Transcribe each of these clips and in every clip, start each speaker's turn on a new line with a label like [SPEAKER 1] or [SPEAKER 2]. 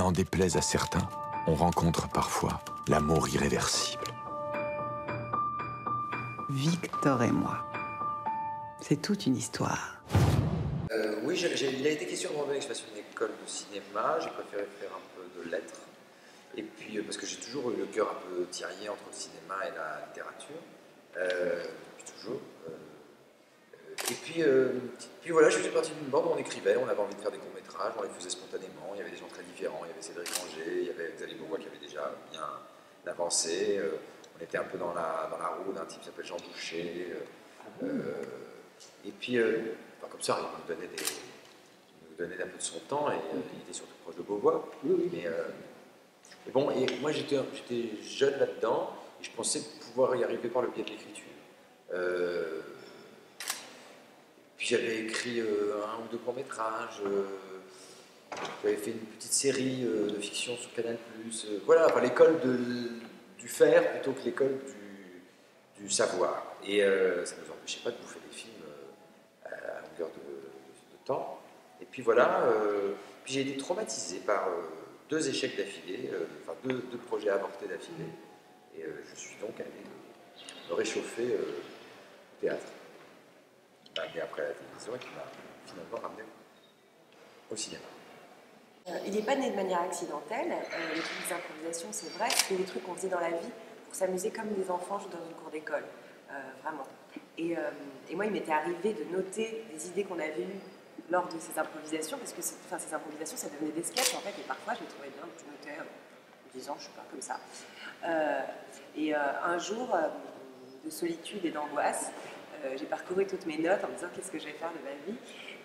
[SPEAKER 1] n'en déplaise à certains, on rencontre parfois l'amour irréversible.
[SPEAKER 2] Victor et moi. C'est toute une histoire.
[SPEAKER 3] Oui, il a été question à un moment donné que je fasse une école de cinéma. J'ai préféré faire un peu de lettres. Et puis, parce que j'ai toujours eu le cœur un peu tiraillé entre le cinéma et la littérature. Depuis toujours. Et puis voilà, je faisais partie d'une bande où on écrivait, on avait envie de faire des courts-métrages, on les faisait spontanément. Il y avait des gens très différents. Il y avait Cédric Angers, il y avait Xavier Beauvois qui avait déjà bien avancé. On était un peu dans la roue d'un type qui s'appelle Jean Boucher. Et puis, comme ça, il nous donnait un peu de son temps et il était surtout proche de Beauvois. Mais bon, et moi j'étais jeune là-dedans et je pensais pouvoir y arriver par le biais de l'écriture. Puis j'avais écrit un ou deux courts-métrages, j'avais fait une petite série de fiction sur Canal+. Voilà, enfin, l'école du faire plutôt que l'école du savoir. Et ça ne nous empêchait pas de bouffer des films à longueur de temps. Et puis voilà, puis j'ai été traumatisé par deux échecs d'affilée, enfin deux projets avortés d'affilée. Et je suis donc allé me réchauffer au théâtre. Qui m'a amené après à la télévision et qui m'a finalement ramené au cinéma.
[SPEAKER 4] Il n'est pas né de manière accidentelle. Les trucs des improvisations, c'est vrai, c'est des trucs qu'on faisait dans la vie pour s'amuser comme des enfants jouent dans une cour d'école. Vraiment. Et moi, il m'était arrivé de noter des idées qu'on avait eues lors de ces improvisations, parce que ces improvisations, ça devenait des sketchs en fait, et parfois je les trouvais bien, je notais en me disant je suis pas comme ça. Un jour de solitude et d'angoisse, j'ai parcouru toutes mes notes en me disant qu'est-ce que je vais faire de ma vie,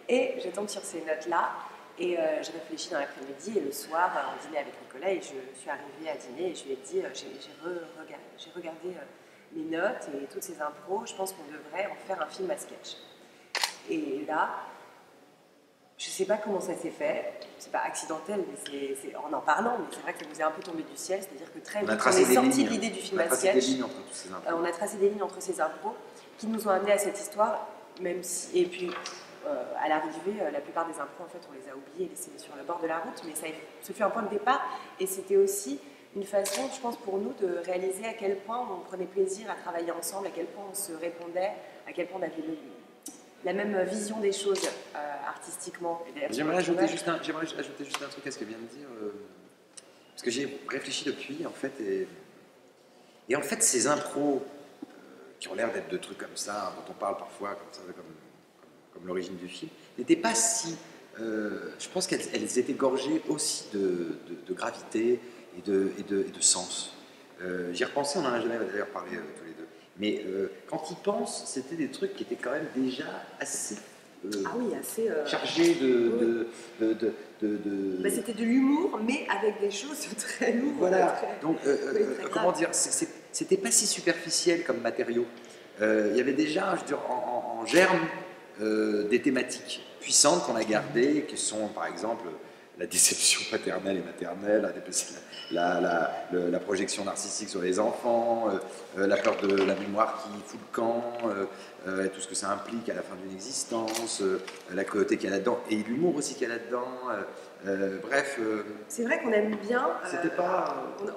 [SPEAKER 4] et je tombe sur ces notes-là, et je réfléchis dans l'après-midi, et le soir, on dînait avec Nicolas, et je suis arrivée à dîner, et je lui ai dit, j'ai regardé mes notes et toutes ces impros, je pense qu'on devrait en faire un film à sketch. Et là, je ne sais pas comment ça s'est fait, c'est pas accidentel, mais c'est en parlant, mais c'est vrai que ça nous est un peu tombé du ciel, c'est-à-dire que très vite, on est sorti de l'idée du film à sketch. On a tracé des lignes entre ces impros qui nous ont amenés à cette histoire, même si, et puis à l'arrivée, la plupart des impros, en fait, on les a oubliés et laissés sur le bord de la route, mais ce fut un point de départ, et c'était aussi une façon, je pense, pour nous de réaliser à quel point on prenait plaisir à travailler ensemble, à quel point on se répondait, à quel point on avait la même vision des choses artistiquement.
[SPEAKER 3] J'aimerais ajouter juste un truc à ce que vient de dire, parce que j'ai réfléchi depuis, en fait, et en fait, ces impros qui ont l'air d'être de trucs comme ça, dont on parle parfois comme ça, comme l'origine du film, n'étaient pas si... je pense qu'elles étaient gorgées aussi de gravité et de sens. J'y repensais, on en a jamais d'ailleurs parlé tous les deux. Mais quand ils pensent, c'était des trucs qui étaient quand même déjà assez,
[SPEAKER 4] assez
[SPEAKER 3] chargés de...
[SPEAKER 4] c'était de l'humour, mais avec des choses très lourdes.
[SPEAKER 3] Voilà, donc comment dire, c'était pas si superficiel comme matériau. Il y avait déjà, je veux dire, en germe, des thématiques puissantes qu'on a gardées, qui sont par exemple la déception paternelle et maternelle, la projection narcissique sur les enfants, la peur de la mémoire qui fout le camp, tout ce que ça implique à la fin d'une existence, la cruauté qu'il y a là-dedans, et l'humour aussi qu'il y a là-dedans. Bref.
[SPEAKER 4] C'est vrai qu'on aime bien.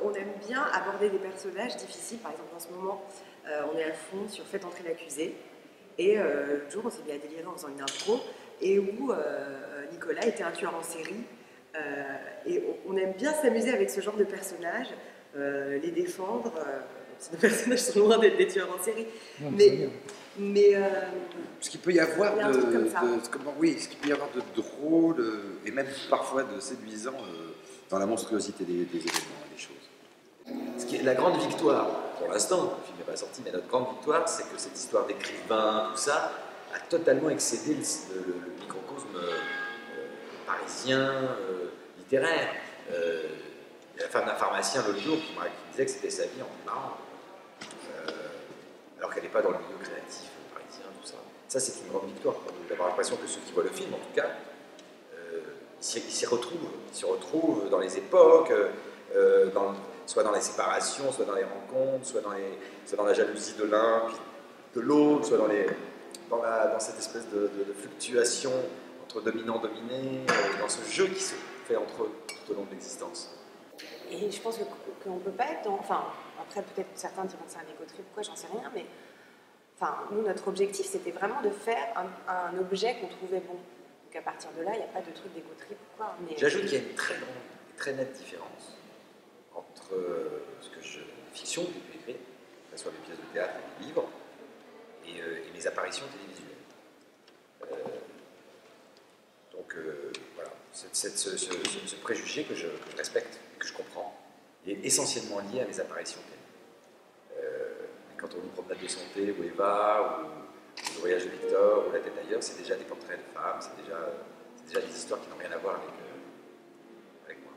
[SPEAKER 3] On
[SPEAKER 4] aime bien aborder des personnages difficiles. Par exemple, en ce moment, on est à fond sur Faites entrer l'accusé. Et le jour, on s'est mis à délirer en faisant une impro, et où Nicolas était un tueur en série. Et on aime bien s'amuser avec ce genre de personnages, les défendre. Nos personnages sont loin d'être des tueurs en série.
[SPEAKER 3] Non,
[SPEAKER 4] mais
[SPEAKER 3] ce qu'il peut y avoir
[SPEAKER 4] ce
[SPEAKER 3] qu'il peut y avoir de drôle et même parfois de séduisant dans la monstruosité des événements et des choses. Ce qui est la grande victoire, pour l'instant, le film n'est pas sorti, mais notre grande victoire, c'est que cette histoire d'écrivain, tout ça, a totalement excédé le microcosme parisien, littéraire. Il y a la femme d'un pharmacien l'autre jour qui me disait que c'était sa vie en plus marrant. Alors qu'elle n'est pas dans le milieu créatif parisien, tout ça. Ça, c'est une grande victoire pour nous, d'avoir l'impression que ceux qui voient le film, en tout cas, ils s'y retrouvent. Ils se retrouvent dans les époques, soit dans les séparations, soit dans les rencontres, soit dans la jalousie de l'un, puis de l'autre, soit dans cette espèce de fluctuation entre dominant-dominé, dans ce jeu qui se fait entre tout au long de l'existence.
[SPEAKER 4] Et je pense qu'on ne peut pas être dans... Enfin, après, peut-être certains diront que c'est un éco-trip, pourquoi, j'en sais rien, mais... Enfin, nous, notre objectif, c'était vraiment de faire un objet qu'on trouvait bon. Donc à partir de là, il n'y a pas de truc d'éco-trip ou quoi. Mais...
[SPEAKER 3] J'ajoute qu'il y a une très grande et très nette différence entre les fictions que j'ai pu écrire, que ce soit mes pièces de théâtre et mes livres, et mes apparitions télévisuelles. Voilà, ce préjugé que je respecte, que je comprends, est essentiellement lié à mes apparitions télé. Quand on nous promenade de santé, ou Eva, ou le voyage de Victor, ou la tête d'ailleurs, c'est déjà des portraits de femmes, c'est déjà des histoires qui n'ont rien à voir avec moi.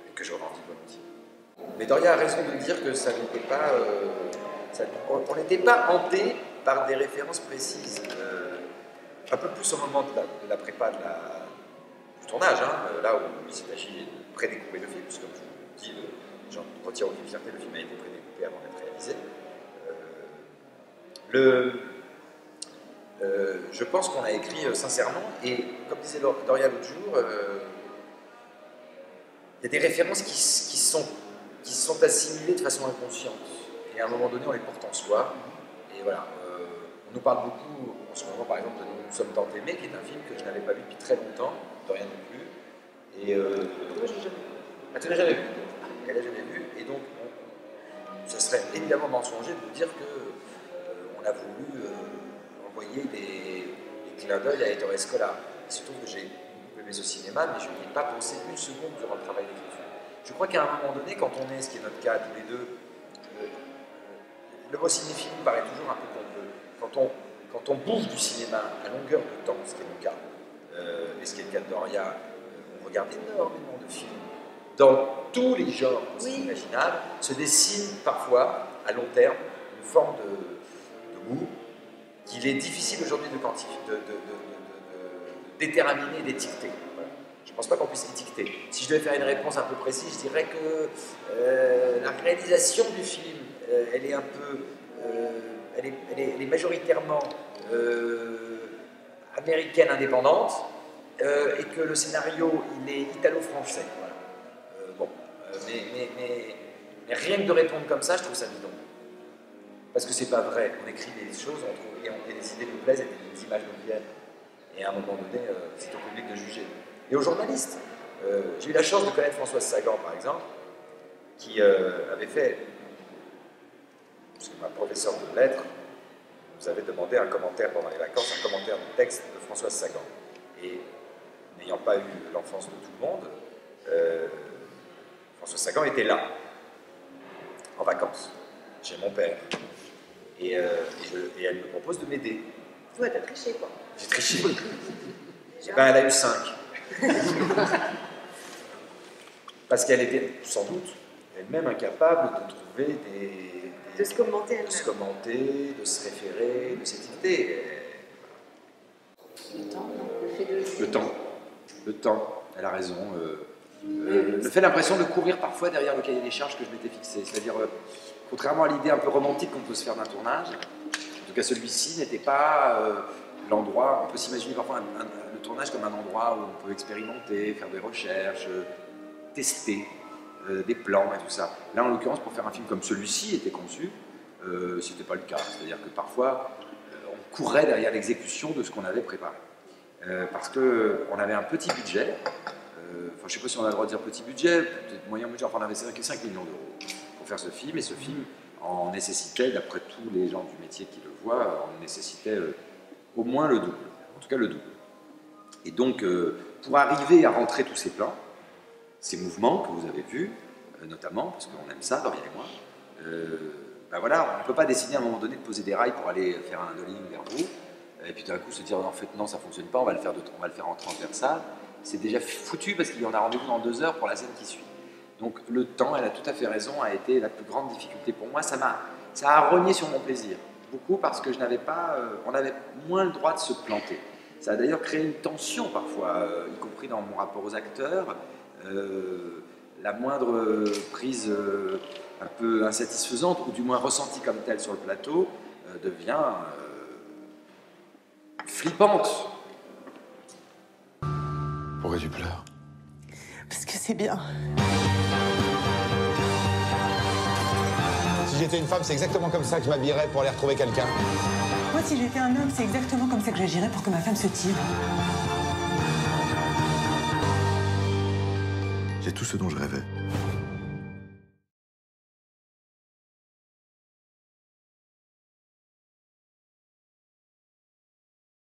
[SPEAKER 3] Et que je revendique volontiers. Mais Doria a raison de dire que ça n'était pas... on n'était pas hanté par des références précises. Un peu plus au moment de la prépa du tournage, hein, là où il s'agit de prédécouper le film, puisque comme je vous le dis, j'en retire aucune fierté, le film a été prédécoupé avant d'être réalisé. Je pense qu'on a écrit sincèrement, et comme disait Doria l'autre jour, il y a des références qui sont assimilées de façon inconsciente, et à un moment donné on les porte en soi, et voilà. On nous parle beaucoup en ce moment par exemple de Nous sommes tant aimés, qui est un film que je n'avais pas vu depuis très longtemps, Doria non plus, et
[SPEAKER 4] Moi, j'ai jamais vu.
[SPEAKER 3] ah, tu l'as jamais vu? Elle l'a jamais vu, et donc ce serait évidemment mensonger de vous dire qu'on a voulu envoyer des clins d'œil à Ettore Scola. Il se trouve que j'ai beaucoup aimé ce cinéma, mais je n'y ai pas pensé une seconde durant le travail d'écriture. Je crois qu'à un moment donné, quand on est, ce qui est notre cas tous les deux, le mot cinéphile nous paraît toujours un peu pompeux. Quand on bouffe du cinéma à longueur de temps, ce qui est mon cas, et ce qui est le cas de Doria, on regarde énormément de films dans tous les genres imaginables, se dessine parfois, à long terme, une forme de goût qu'il est difficile aujourd'hui de quantifier, de déterminer, d'étiqueter. Voilà. Je ne pense pas qu'on puisse étiqueter. Si je devais faire une réponse un peu précise, je dirais que la réalisation du film, elle est un peu... elle est majoritairement américaine indépendante, et que le scénario, il est italo-français. Voilà. Mais rien que de répondre comme ça, je trouve ça bidon. Parce que c'est pas vrai. On écrit des choses, et les idées nous plaisent, et des images nous viennent. Et à un moment donné, c'est au public de juger. Et aux journalistes. J'ai eu la chance de connaître Françoise Sagan, par exemple, qui avait fait, parce que ma professeure de lettres nous avait demandé un commentaire pendant les vacances, un commentaire du texte de Françoise Sagan. Et n'ayant pas eu l'enfance de tout le monde, Françoise Sagan était là, en vacances, chez mon père. Et elle me propose de m'aider.
[SPEAKER 4] Ouais, t'as triché, quoi.
[SPEAKER 3] J'ai triché. Ben, elle a eu 5. Parce qu'elle était, sans doute, elle-même incapable de trouver
[SPEAKER 4] de se commenter elle-même.
[SPEAKER 3] De se commenter, de se référer, de s'étiqueter.
[SPEAKER 4] Le temps, non. Le fait de...
[SPEAKER 3] Le temps, elle a raison. Me fait l'impression de courir parfois derrière le cahier des charges que je m'étais fixé. C'est-à-dire, contrairement à l'idée un peu romantique qu'on peut se faire d'un tournage, en tout cas celui-ci n'était pas l'endroit, on peut s'imaginer parfois le tournage comme un endroit où on peut expérimenter, faire des recherches, tester des plans et tout ça. Là, en l'occurrence, pour faire un film comme celui-ci était conçu, c'était pas le cas. C'est-à-dire que parfois, on courait derrière l'exécution de ce qu'on avait préparé. Parce qu'on avait un petit budget, je ne sais pas si on a le droit de dire petit budget, peut-être moyen budget, enfin on avait 5 millions d'euros pour faire ce film, et ce film en nécessitait, d'après tous les gens du métier qui le voient, en nécessitait au moins le double, en tout cas le double. Et donc, pour arriver à rentrer tous ces plans, ces mouvements que vous avez vus, notamment, parce qu'on aime ça, Doria et moi, ben voilà, on ne peut pas décider à un moment donné de poser des rails pour aller faire un nolling vers vous, et puis d'un coup se dire en fait non, ça ne fonctionne pas, on va le faire en transversal. C'est déjà foutu parce qu'il y en a rendez-vous dans 2 heures pour la scène qui suit. Donc le temps, elle a tout à fait raison, a été la plus grande difficulté pour moi. Ça a rogné sur mon plaisir, beaucoup parce que on avait moins le droit de se planter. Ça a d'ailleurs créé une tension parfois, y compris dans mon rapport aux acteurs. La moindre prise un peu insatisfaisante, ou du moins ressentie comme telle sur le plateau, devient flippante.
[SPEAKER 1] Pourquoi tu pleures?
[SPEAKER 2] C'est bien.
[SPEAKER 5] Si j'étais une femme, c'est exactement comme ça que je m'habillerais pour aller retrouver quelqu'un.
[SPEAKER 2] Moi, si j'étais un homme, c'est exactement comme ça que j'agirais pour que ma femme se tire.
[SPEAKER 1] J'ai tout ce dont je rêvais.